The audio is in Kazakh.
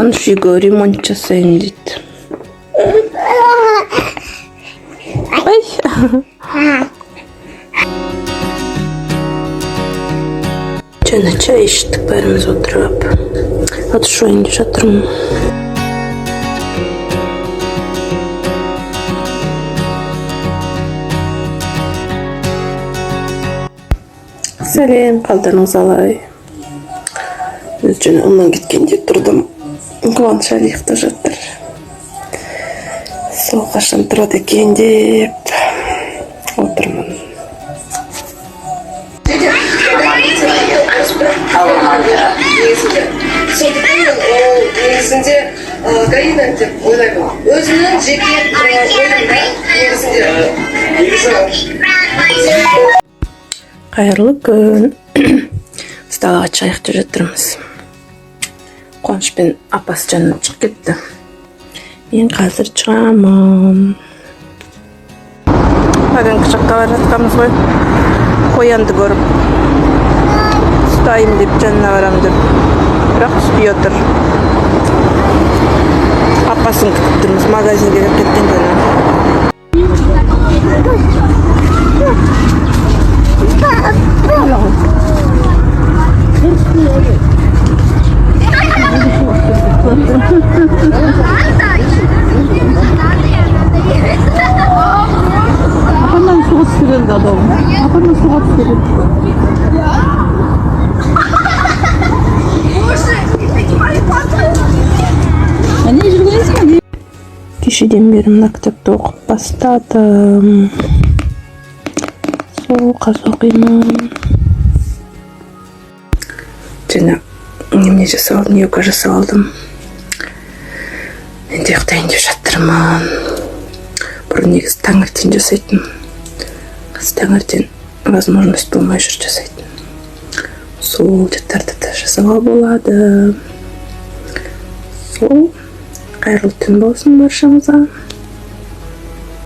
Қуаныш үйге ремонт жасайын дейді. Ай. Жаңа чай іштік бәріміз отырып. Атыш ойында жатырмын. Сәлем, қалдарыңыз алай. Біз жаңа оннан кеткенде тұрдым. Қуаныш Алиевта жатыр. Сол қашан тұрады екен деп отырмын. Негізінде Гаина деп ойлаймын. Өзінің жеке Қайырлы күн. Біз далаға чай ішіп жатырмыз. Қуаныш пен апасы жанынан шығып кетті. Мен қазір шығамын. Әлемгі жаққа бара жатқанбыз ғой. Қоянды көріп ұстайым деп жанына барам деп. Бірақ түспей отыр. Апасын күтіп тұрмыз. Магазинге кіріп кеткен жаңа. Апаннан суға түсірілді адам. Апаннан суға түсірілді. Не жүргенсің бе? Кешеден бері мына кітапты оқып бастадым. Сол қазір оқимын. Жаңа немене жасап алдым, йога жасап алдым. Енді ұйықтайын деп жатырмын. Бұрын негізі таңертең жасайтын. Қазір таңертең возможность болмай жүр жасайтын. Сол жаттарды да жасауға болады. Сол қайырлы түн болсын баршамызға.